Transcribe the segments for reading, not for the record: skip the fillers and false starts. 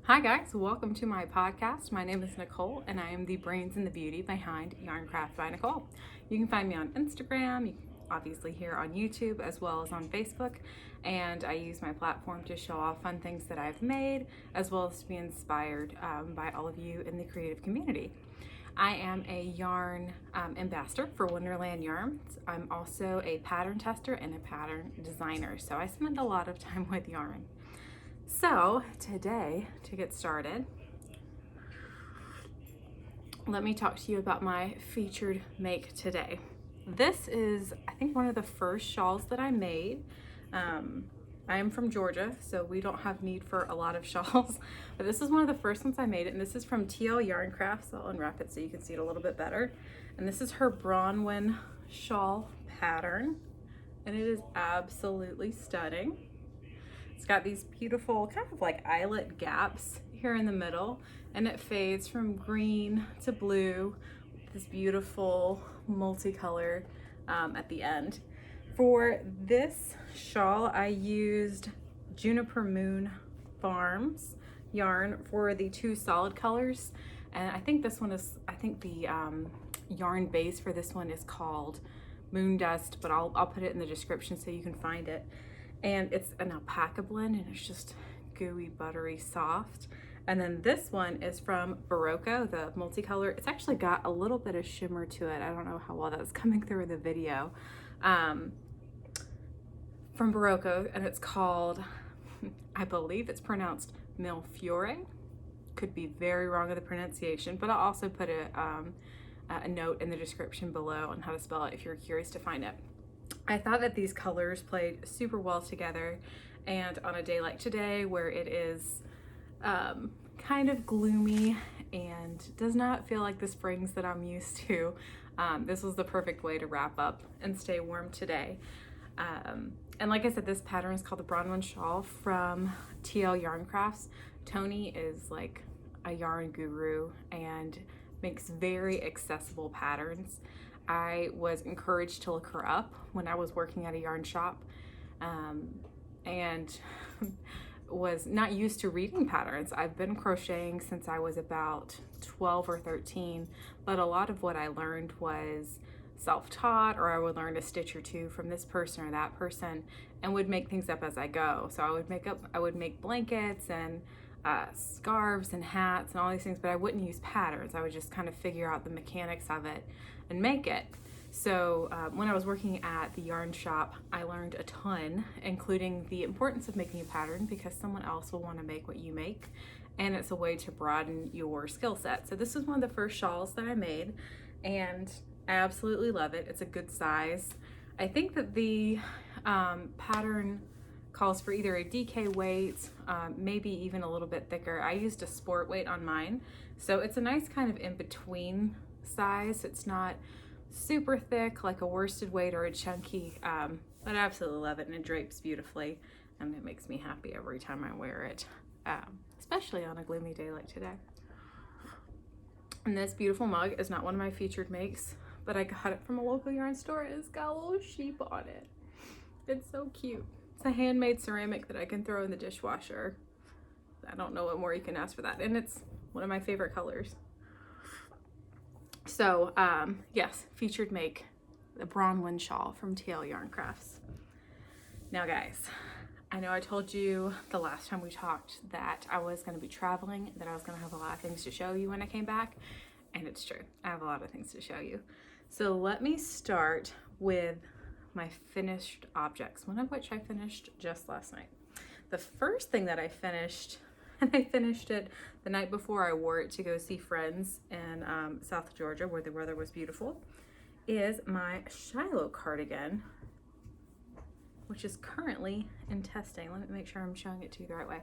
Hi guys, welcome to my podcast. My name is Nicole and I am the brains and the beauty behind Yarncraft by Nicole. You can find me on Instagram, you can obviously here on YouTube as well as on Facebook, and I use my platform to show off fun things that I've made as well as to be inspired by all of you in the creative community. I am a yarn ambassador for Wonderland Yarns. I'm also a pattern tester and a pattern designer, so I spend a lot of time with yarn. So today, to get started, let me talk to you about my featured make today. This is, I think, one of the first shawls that I made. I am from Georgia, so we don't have need for a lot of shawls, but this is one of the first ones I made, and this is from Yarncrafts. I'll unwrap it so you can see it a little bit better. And this is her Bronwen Shawl pattern, and it is absolutely stunning. It's got these beautiful kind of like eyelet gaps here in the middle, and it fades from green to blue with this beautiful multicolor at the end. For this shawl, I used Juniper Moon Farms yarn for the two solid colors, and I think this one is, I think the yarn base for this one is called Moon Dust, but I'll put it in the description so you can find it. And it's an alpaca blend, and it's just gooey, buttery, soft. And then this one is from Berroco, the multicolor. It's actually got a little bit of shimmer to it. I don't know how well that's coming through in the video. From Berroco, and it's called, I believe it's pronounced Mil Fiore. Could be very wrong with the pronunciation, but I'll also put a note in the description below on how to spell it if you're curious to find it. I thought that these colors played super well together, and on a day like today where it is kind of gloomy and does not feel like the springs that I'm used to, this was the perfect way to wrap up and stay warm today. And like I said, this pattern is called the Bronwen Shawl from Yarncrafts. Tony is like a yarn guru and makes very accessible patterns. I was encouraged to look her up when I was working at a yarn shop, and was not used to reading patterns. I've been crocheting since I was about 12 or 13, but a lot of what I learned was self-taught, or I would learn a stitch or two from this person or that person and would make things up as I go. So I would make blankets and scarves and hats and all these things, but I wouldn't use patterns. I would just kind of figure out the mechanics of it and make it. So when I was working at the yarn shop, I learned a ton, including the importance of making a pattern because someone else will want to make what you make, and it's a way to broaden your skill set. So this was one of the first shawls that I made, and I absolutely love it. It's a good size. I think that the pattern calls for either a DK weight, maybe even a little bit thicker. I used a sport weight on mine, so it's a nice kind of in-between size. It's not super thick like a worsted weight or a chunky, but I absolutely love it, and it drapes beautifully, and it makes me happy every time I wear it, especially on a gloomy day like today. And this beautiful mug is not one of my featured makes, but I got it from a local yarn store, and it's got a little sheep on it. It's so cute. It's a handmade ceramic that I can throw in the dishwasher. I don't know what more you can ask for that, and it's one of my favorite colors. So yes, featured make, the Bronwen Shawl from Yarncrafts. Now guys, I know I told you the last time we talked that I was going to be traveling, that I was going to have a lot of things to show you when I came back, and it's true. I have a lot of things to show you. So let me start with my finished objects, one of which I finished just last night. The first thing that I finished, and I finished it the night before I wore it to go see friends in South Georgia where the weather was beautiful, is my Shiloh cardigan, which is currently in testing. Let me make sure I'm showing it to you the right way.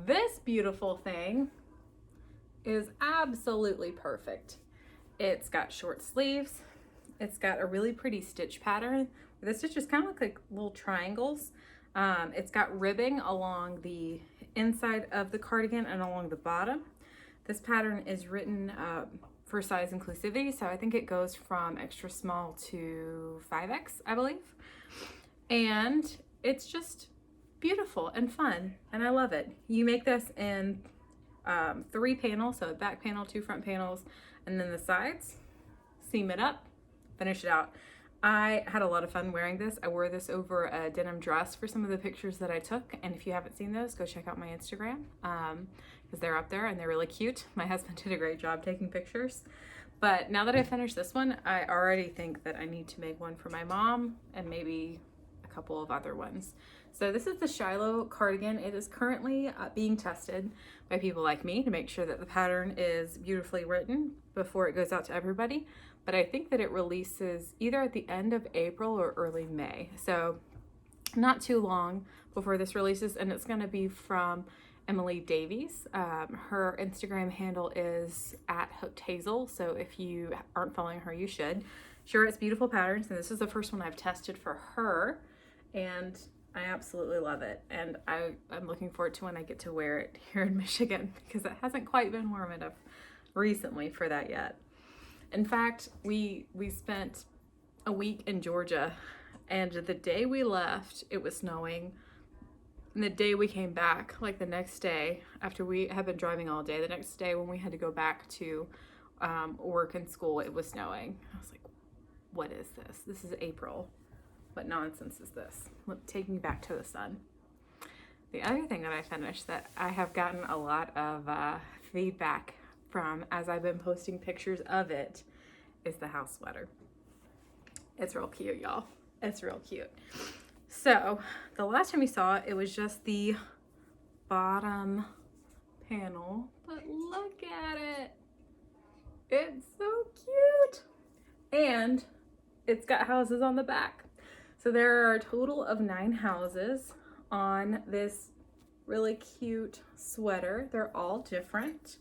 This beautiful thing is absolutely perfect. It's got short sleeves. It's got a really pretty stitch pattern. The stitches kind of look like little triangles. It's got ribbing along the inside of the cardigan and along the bottom. This pattern is written for size inclusivity, so I think it goes from extra small to 5X, I believe. And it's just beautiful and fun, and I love it. You make this in 3 panels, so a back panel, 2 front panels, and then the sides, seam it up, finish it out. I had a lot of fun wearing this. I wore this over a denim dress for some of the pictures that I took, and if you haven't seen those, go check out my Instagram, because they're up there and they're really cute. My husband did a great job taking pictures. But now that I finished this one, I already think that I need to make one for my mom and maybe a couple of other ones. So this is the Shiloh cardigan. It is currently being tested by people like me to make sure that the pattern is beautifully written before it goes out to everybody. But I think that it releases either at the end of April or early May. So not too long before this releases, and it's gonna be from Emily Davies. Her Instagram handle is @HookedHazel, so if you aren't following her, you should. She writes beautiful patterns, and this is the first one I've tested for her, and I absolutely love it. And I'm looking forward to when I get to wear it here in Michigan, because it hasn't quite been warm enough recently for that yet. In fact, we spent a week in Georgia, and the day we left, it was snowing. And the day we came back, like the next day, after we had been driving all day, the next day when we had to go back to work and school, it was snowing. I was like, what is this? This is April. What nonsense is this? Take me back to the sun. The other thing that I finished that I have gotten a lot of feedback from as I've been posting pictures of it is the house sweater. It's real cute, y'all. It's real cute. So the last time you saw it, it was just the bottom panel, but look at it. It's so cute. And it's got houses on the back. So there are a total of 9 houses on this really cute sweater. They're all different,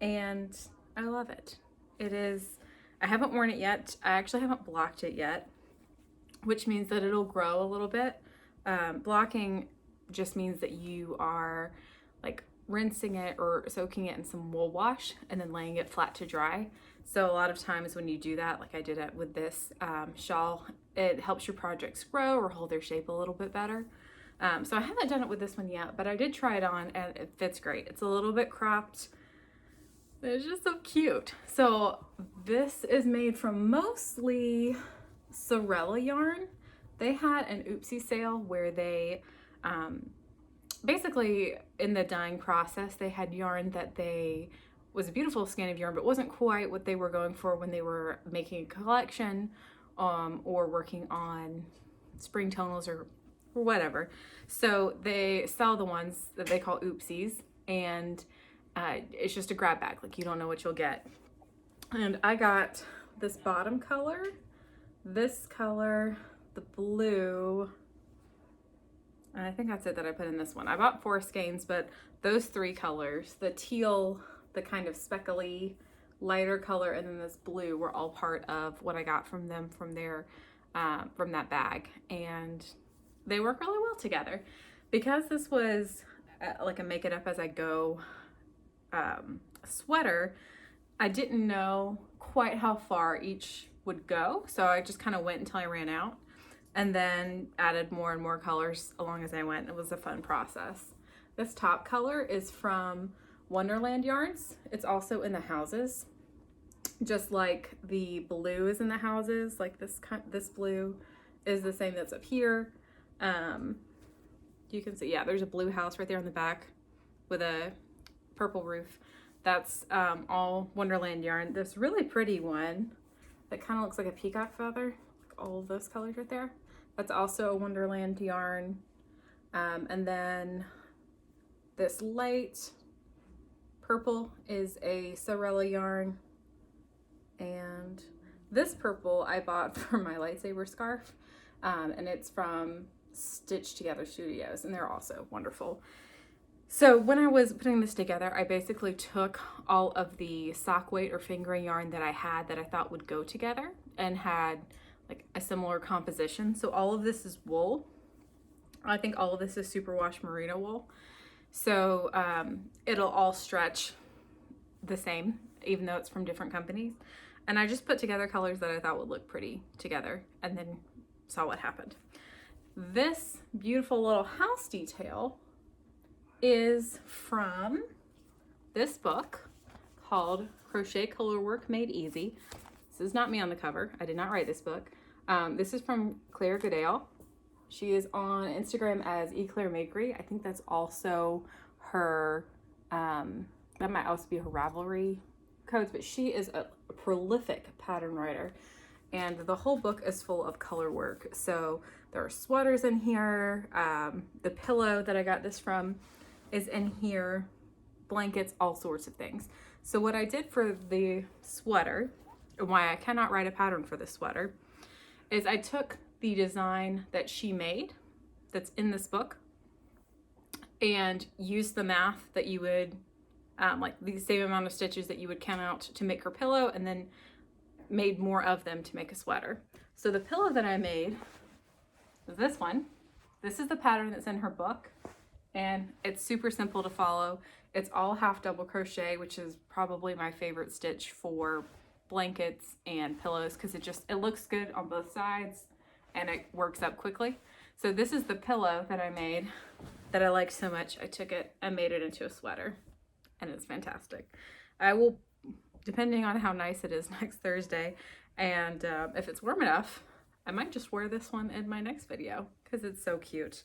and I love it. It is, I haven't worn it yet. I actually haven't blocked it yet, which means that it'll grow a little bit. Blocking just means that you are like rinsing it or soaking it in some wool wash and then laying it flat to dry. So a lot of times when you do that, like I did it with this shawl, it helps your projects grow or hold their shape a little bit better. So I haven't done it with this one yet, but I did try it on and it fits great. It's a little bit cropped. It's just so cute. So this is made from mostly Sorella yarn. They had an oopsie sale where they basically in the dyeing process, they had yarn that was a beautiful skein of yarn, but wasn't quite what they were going for when they were making a collection or working on spring tonals or whatever. So they sell the ones that they call oopsies, and it's just a grab bag. Like, you don't know what you'll get. And I got this bottom color, this color, the blue, and I think that's it that I put in this one. I bought 4 skeins, but those 3 colors, the teal, the kind of speckly lighter color, and then this blue were all part of what I got from them from that bag, and they work really well together. Because this was like a make it up as I go sweater, I didn't know quite how far each would go, so I just kind of went until I ran out and then added more and more colors along as I went. It was a fun process. This top color is from Wonderland Yarns. It's also in the houses, just like the blue is in the houses. Like this blue is the same that's up here. You can see, yeah, there's a blue house right there on the back with a purple roof. That's all Wonderland yarn. This really pretty one that kind of looks like a peacock feather, all of those colors right there. That's also a Wonderland yarn. And then this light purple is a Sorella yarn. And this purple I bought for my lightsaber scarf. And it's from Stitch Together Studios, and they're also wonderful. So when I was putting this together, I basically took all of the sock weight or fingering yarn that I had that I thought would go together and had like a similar composition. So all of this is wool. I think all of this is superwash merino wool. So it'll all stretch the same, even though it's from different companies. And I just put together colors that I thought would look pretty together and then saw what happened. This beautiful little house detail is from this book called Crochet Color Work Made Easy. This is not me on the cover. I did not write this book. This is from Goodale. She is on Instagram as Makery. I think that's also her, that might also be her Ravelry codes, but she is a prolific pattern writer. And the whole book is full of color work. So there are sweaters in here. The pillow that I got this from is in here. Blankets, all sorts of things. So what I did for the sweater, and why I cannot write a pattern for the sweater, is I took the design that she made that's in this book and used the math that you would, like the same amount of stitches that you would count out to make her pillow, and then made more of them to make a sweater. So the pillow that I made is this one. This is the pattern that's in her book, and it's super simple to follow. It's all half double crochet, which is probably my favorite stitch for blankets and pillows because it looks good on both sides and it works up quickly. So this is the pillow that I made that I liked so much. I took it and made it into a sweater, and it's fantastic. I will, depending on how nice it is next Thursday, and if it's warm enough, I might just wear this one in my next video because it's so cute.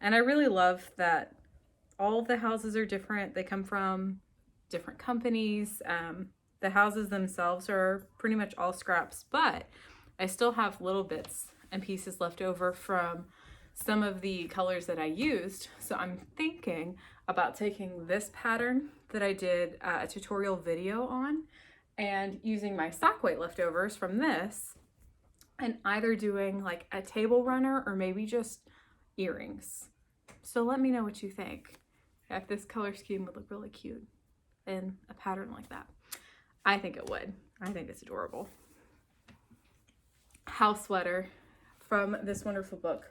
And I really love that all of the houses are different. They come from different companies. The houses themselves are pretty much all scraps, but I still have little bits and pieces left over from some of the colors that I used. So I'm thinking about taking this pattern that I did a tutorial video on and using my sock weight leftovers from this and either doing like a table runner or maybe just earrings. So let me know what you think. If this color scheme would look really cute in a pattern like that. I think it would. I think it's adorable. House sweater from this wonderful book,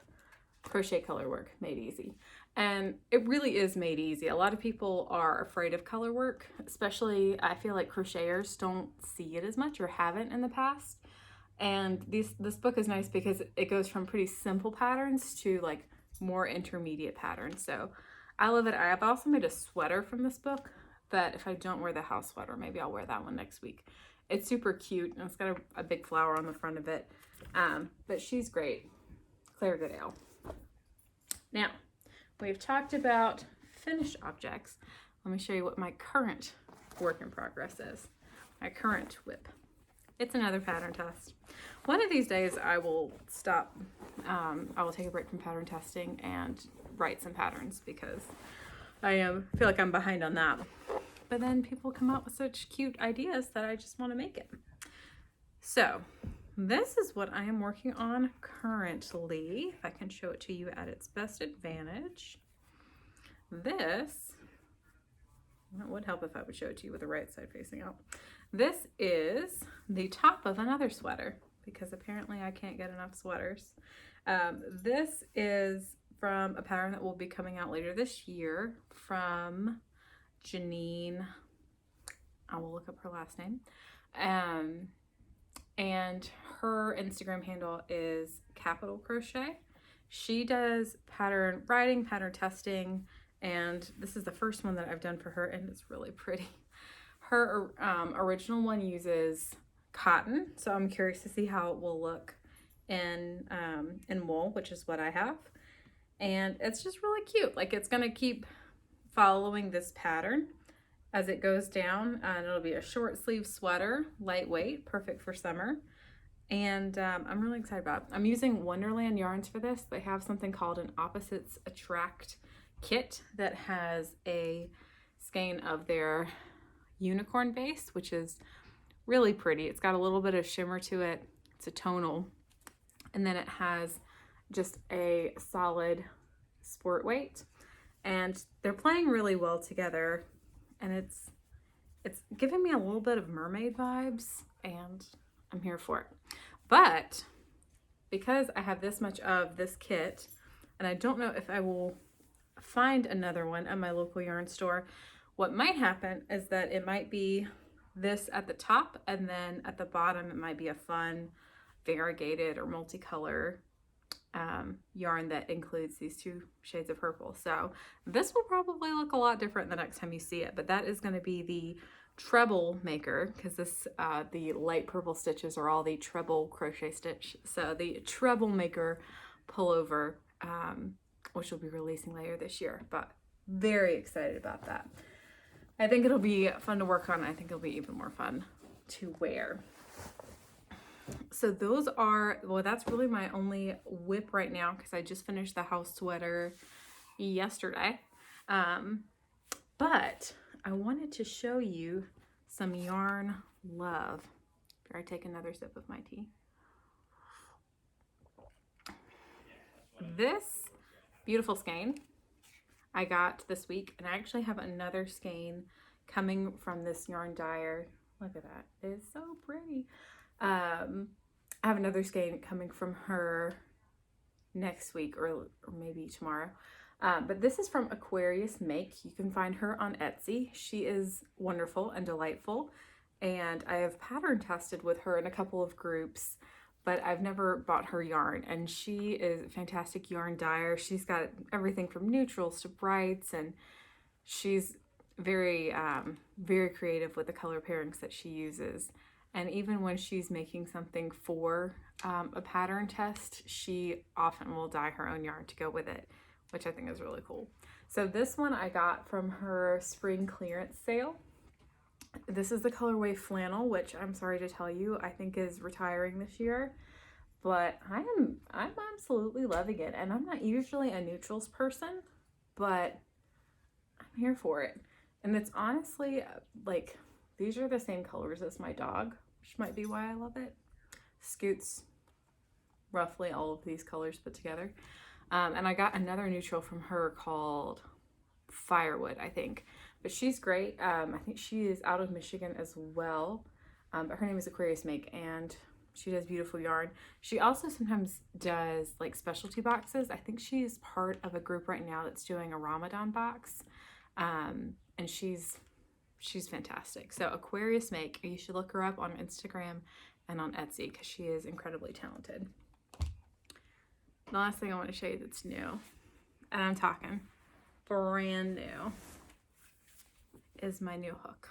Crochet Color Work Made Easy. And it really is made easy. A lot of people are afraid of color work, especially I feel like crocheters don't see it as much or haven't in the past. And this book is nice because it goes from pretty simple patterns to like more intermediate patterns. So I love it. I've also made a sweater from this book that if I don't wear the house sweater, maybe I'll wear that one next week. It's super cute and it's got a big flower on the front of it. But she's great, Goodale. Now, we've talked about finished objects. Let me show you what my current work in progress is. My current whip. It's another pattern test. One of these days I will stop, I will take a break from pattern testing and write some patterns because I feel like I'm behind on that. But then people come out with such cute ideas that I just want to make it. So this is what I am working on currently. If I can show it to you at its best advantage. This, it would help if I would show it to you with the right side facing out. This is the top of another sweater because apparently I can't get enough sweaters. This is from a pattern that will be coming out later this year from Janine. I will look up her last name. And her Instagram handle is Capital Crochet. She does pattern writing, pattern testing, and this is the first one that I've done for her, and it's really pretty. Her original one uses cotton, so I'm curious to see how it will look in wool, which is what I have. And it's just really cute. Like, it's gonna keep following this pattern as it goes down, and it'll be a short sleeve sweater, lightweight, perfect for summer. And I'm really excited about it. I'm using Wonderland yarns for this. They have something called an Opposites Attract kit that has a skein of their unicorn base, which is really pretty. It's got a little bit of shimmer to it. It's a tonal. And then it has just a solid sport weight. And they're playing really well together. And it's giving me a little bit of mermaid vibes, and I'm here for it. But because I have this much of this kit, and I don't know if I will find another one at my local yarn store, what might happen is that it might be this at the top, and then at the bottom it might be a fun variegated or multicolor yarn that includes these 2 shades of purple. So this will probably look a lot different the next time you see it, but that is going to be the Treblemaker, because this the light purple stitches are all the treble crochet stitch. So the Treblemaker pullover, which will be releasing later this year, but very excited about that. I think it'll be fun to work on. I think it'll be even more fun to wear. So those are, well, that's really my only whip right now, because I just finished the house sweater yesterday. But I wanted to show you some yarn love. Here, I take another sip of my tea. This beautiful skein I got this week, and I actually have another skein coming from this yarn dyer. Look at that, it's so pretty. I have another skein coming from her next week, or maybe tomorrow. But this is from Aquarius Make. You can find her on Etsy. She is wonderful and delightful, and I have pattern tested with her in a couple of groups, but I've never bought her yarn, and she is a fantastic yarn dyer. She's got everything from neutrals to brights, and she's very, very creative with the color pairings that she uses. And even when she's making something for a pattern test, she often will dye her own yarn to go with it, which I think is really cool. So this one I got from her spring clearance sale. This is the colorway flannel, which I'm sorry to tell you, I think is retiring this year, but I'm absolutely loving it. And I'm not usually a neutrals person, but I'm here for it. And it's honestly like, these are the same colors as my dog, which might be why I love it. Scoots roughly all of these colors put together. And I got another neutral from her called Firewood, I think. But she's great. I think she is out of Michigan as well. But her name is Aquarius Make, and she does beautiful yarn. She also sometimes does like specialty boxes. I think she's part of a group right now that's doing a Ramadan box. And she's fantastic. So Aquarius Make, you should look her up on Instagram and on Etsy, because she is incredibly talented. The last thing I want to show you that's new, and I'm talking brand new, is my new hook.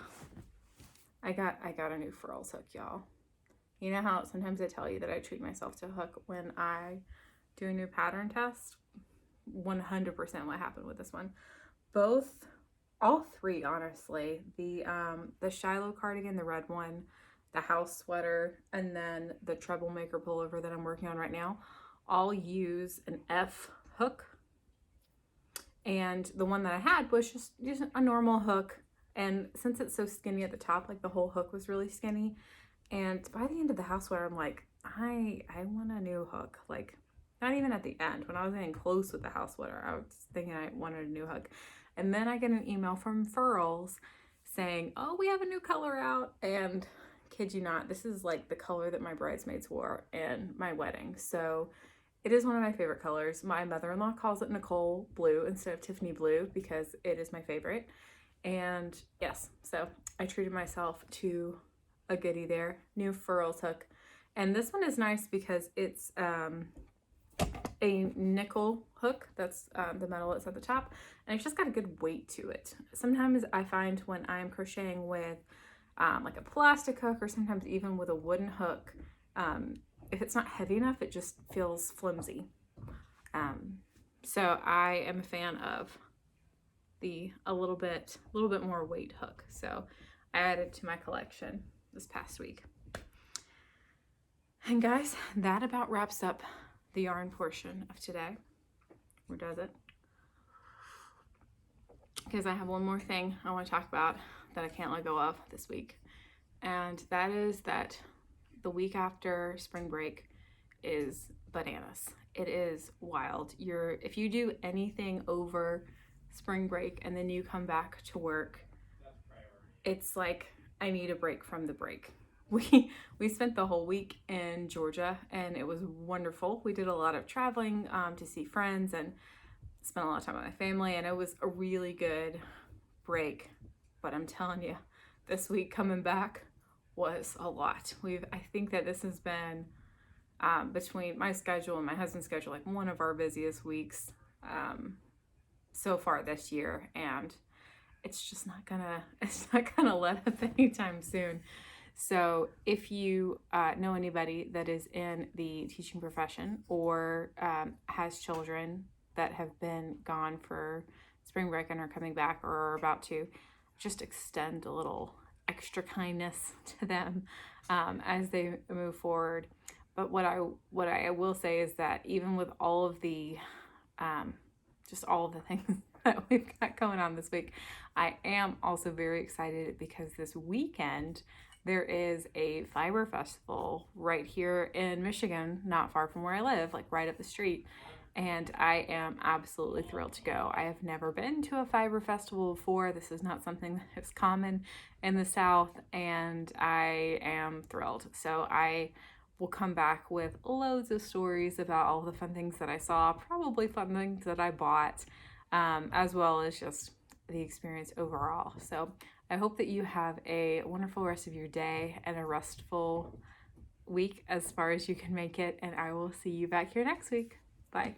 I got a new furls hook, y'all. You know how sometimes I tell you that I treat myself to a hook when I do a new pattern test? 100% what happened with this one. All three, honestly. The Shiloh cardigan, the red one, the house sweater, and then the Treblemaker pullover that I'm working on right now, all use an F hook. And the one that I had was just a normal hook. And since it's so skinny at the top, like the whole hook was really skinny. And by the end of the house sweater, I'm like, I want a new hook. Like, not even at the end. When I was getting close with the house sweater, I was thinking I wanted a new hook. And then I get an email from Furls saying, oh, we have a new color out. And kid you not, this is like the color that my bridesmaids wore in my wedding. So it is one of my favorite colors. My mother-in-law calls it Nicole blue instead of Tiffany blue, because it is my favorite. And yes, so I treated myself to a goodie there. New Furls hook. And this one is nice because it's a nickel hook. That's the metal that's at the top. And it's just got a good weight to it. Sometimes I find when I'm crocheting with like a plastic hook, or sometimes even with a wooden hook, if it's not heavy enough, it just feels flimsy. So I am a fan of a little bit more weight hook. So I added to my collection this past week. And guys, that about wraps up the yarn portion of today. Or does it? Because I have one more thing I want to talk about that I can't let go of this week. And that is that the week after spring break is bananas. It is wild. If you do anything over spring break and then you come back to work, it's like I need a break from the break. We spent the whole week in Georgia, and it was wonderful. We did a lot of traveling to see friends and spent a lot of time with my family, and it was a really good break. But I'm telling you, this week coming back was a lot. I think that this has been between my schedule and my husband's schedule, like one of our busiest weeks so far this year, and it's just not gonna let up anytime soon. So if you know anybody that is in the teaching profession or has children that have been gone for spring break and are coming back or are about to, just extend a little extra kindness to them as they move forward. But what I will say is that even with all of the just all of the things that we've got going on this week, I am also very excited because this weekend there is a fiber festival right here in Michigan, not far from where I live, like right up the street. And I am absolutely thrilled to go. I have never been to a fiber festival before. This is not something that is common in the South, and I am thrilled. So I will come back with loads of stories about all the fun things that I saw, probably fun things that I bought, as well as just the experience overall. So I hope that you have a wonderful rest of your day and a restful week as far as you can make it, and I will see you back here next week. Bye.